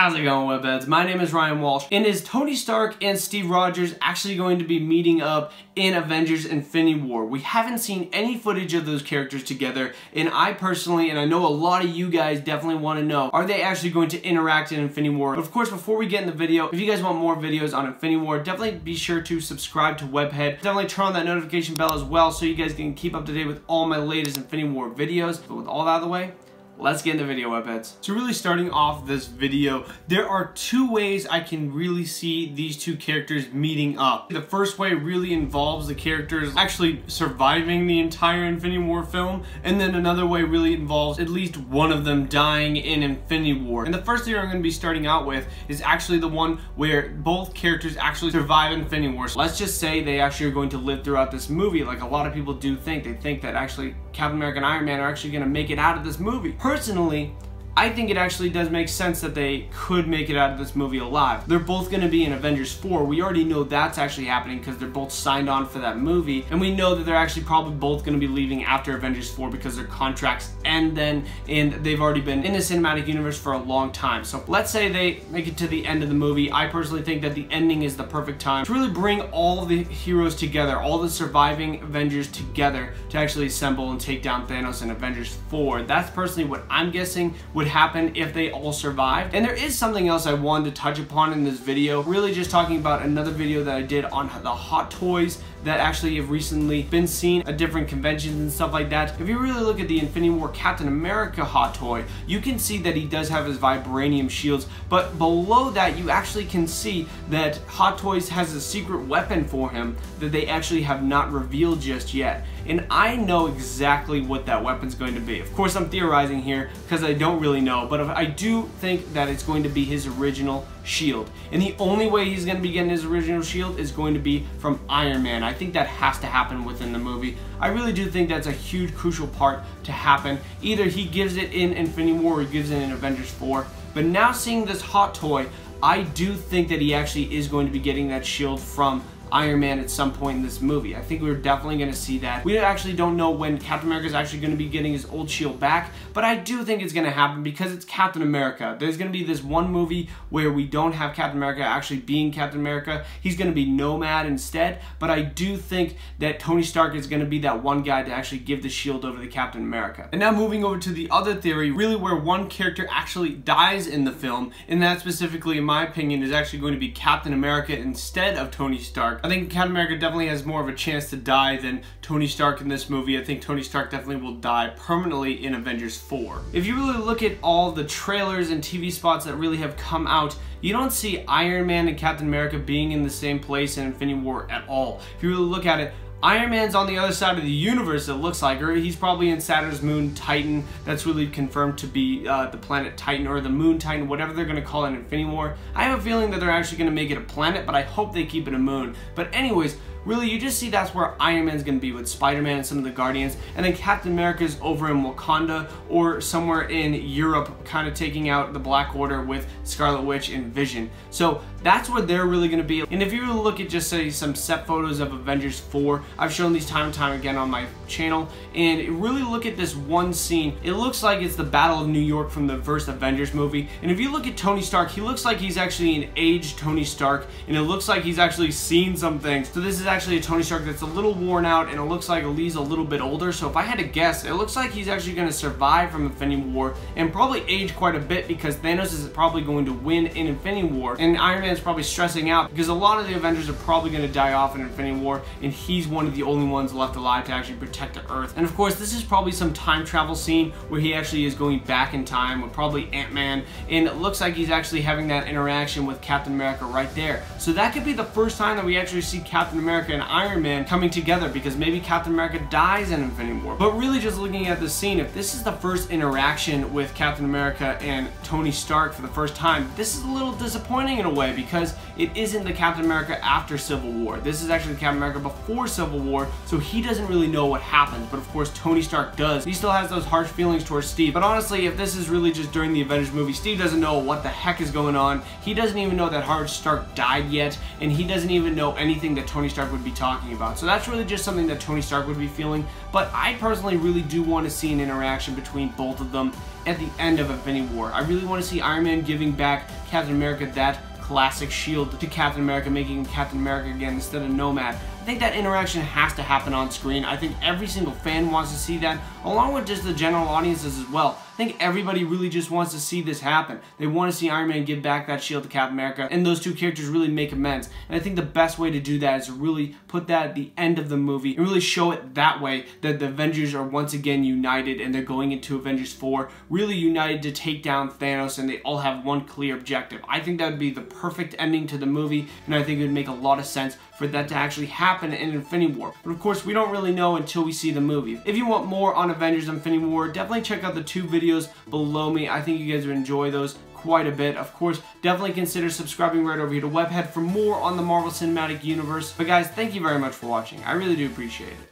How's it going, Webheads? My name is Ryan Walsh, and is Tony Stark and Steve Rogers actually going to be meeting up in Avengers Infinity War? We haven't seen any footage of those characters together, and I personally, and I know a lot of you guys definitely want to know, are they actually going to interact in Infinity War? But of course, before we get in the video, if you guys want more videos on Infinity War, definitely be sure to subscribe to Webhead. Definitely turn on that notification bell as well so you guys can keep up to date with all my latest Infinity War videos. But with all that out of the way, let's get into the video, Webheads. So really starting off this video, there are two ways I can really see these two characters meeting up. The first way really involves the characters actually surviving the entire Infinity War film, and then another way really involves at least one of them dying in Infinity War. And the first theory I'm going to be starting out with is actually the one where both characters actually survive Infinity War. So let's just say they actually are going to live throughout this movie, like a lot of people do think. They think that actually Captain America and Iron Man are actually going to make it out of this movie. Personally, I think it actually does make sense that they could make it out of this movie alive. They're both going to be in Avengers 4. We already know that's actually happening because they're both signed on for that movie. And we know that they're actually probably both going to be leaving after Avengers 4 because their contracts end then, and they've already been in the cinematic universe for a long time. So let's say they make it to the end of the movie. I personally think that the ending is the perfect time to really bring all the heroes together, all the surviving Avengers together to actually assemble and take down Thanos in Avengers 4. That's personally what I'm guessing would happen if they all survived. And there is something else I wanted to touch upon in this video, really just talking about another video that I did on the hot toys that actually have recently been seen at different conventions and stuff like that. If you really look at the Infinity War Captain America hot toy, you can see that he does have his vibranium shields, but below that you actually can see that Hot Toys has a secret weapon for him that they actually have not revealed just yet. And I know exactly what that weapon's going to be. Of course, I'm theorizing here because I don't really know, but I do think that it's going to be his original shield. And the only way he's going to be getting his original shield is going to be from Iron Man. I think that has to happen within the movie. I really do think that's a huge, crucial part to happen. Either he gives it in Infinity War or he gives it in Avengers 4. But now seeing this hot toy, I do think that he actually is going to be getting that shield from Iron Man at some point in this movie. I think we're definitely going to see that. We actually don't know when Captain America is actually going to be getting his old shield back, but I do think it's going to happen because it's Captain America. There's going to be this one movie where we don't have Captain America actually being Captain America. He's going to be Nomad instead, but I do think that Tony Stark is going to be that one guy to actually give the shield over to Captain America. And now moving over to the other theory, really where one character actually dies in the film, and that specifically, in my opinion, is actually going to be Captain America instead of Tony Stark. I think Captain America definitely has more of a chance to die than Tony Stark in this movie. I think Tony Stark definitely will die permanently in Avengers 4. If you really look at all the trailers and TV spots that really have come out, you don't see Iron Man and Captain America being in the same place in Infinity War at all. If you really look at it, Iron Man's on the other side of the universe, it looks like, or he's probably in Saturn's moon Titan. That's really confirmed to be the planet Titan, or the moon Titan, whatever they're going to call it in Infinity War. I have a feeling that they're actually going to make it a planet, but I hope they keep it a moon. But anyways, really, you just see that's where Iron Man's going to be with Spider-Man and some of the Guardians, and then Captain America's over in Wakanda or somewhere in Europe, kind of taking out the Black Order with Scarlet Witch and Vision. So that's where they're really going to be. And if you really look at just say some set photos of Avengers 4, I've shown these time and time again on my channel, and really look at this one scene. It looks like it's the Battle of New York from the first Avengers movie. And if you look at Tony Stark, he looks like he's actually an aged Tony Stark, and it looks like he's actually seen some things. So this is actually a Tony Stark that's a little worn out, and it looks like he's a little bit older. So if I had to guess, it looks like he's actually going to survive from Infinity War and probably age quite a bit because Thanos is probably going to win in Infinity War, and Iron Man's probably stressing out because a lot of the Avengers are probably going to die off in Infinity War, and he's one of the only ones left alive to actually protect the Earth. And of course, this is probably some time travel scene where he actually is going back in time with probably Ant-Man, and it looks like he's actually having that interaction with Captain America right there. So that could be the first time that we actually see Captain America and Iron Man coming together, because maybe Captain America dies in Infinity War. But really just looking at the scene, if this is the first interaction with Captain America and Tony Stark for the first time, this is a little disappointing in a way because it isn't the Captain America after Civil War. This is actually the Captain America before Civil War, so he doesn't really know what happened, but of course Tony Stark does. He still has those harsh feelings towards Steve. But honestly, if this is really just during the Avengers movie, Steve doesn't know what the heck is going on. He doesn't even know that Howard Stark died yet, and he doesn't even know anything that Tony Stark Stark would be talking about. So that's really just something that Tony Stark would be feeling, but I personally really do want to see an interaction between both of them at the end of Infinity War. I really want to see Iron Man giving back Captain America that classic shield to Captain America, making him Captain America again instead of Nomad. I think that interaction has to happen on screen. I think every single fan wants to see that, along with just the general audiences as well. I think everybody really just wants to see this happen. They want to see Iron Man give back that shield to Captain America, and those two characters really make amends. And I think the best way to do that is to really put that at the end of the movie and really show it that way, that the Avengers are once again united and they're going into Avengers 4, really united to take down Thanos, and they all have one clear objective. I think that would be the perfect ending to the movie, and I think it would make a lot of sense for that to actually happen in Infinity War. But of course, we don't really know until we see the movie. If you want more on Avengers Infinity War, definitely check out the 2 videos below me. I think you guys would enjoy those quite a bit. Of course, definitely consider subscribing right over here to Webhead for more on the Marvel Cinematic Universe. But guys, thank you very much for watching. I really do appreciate it.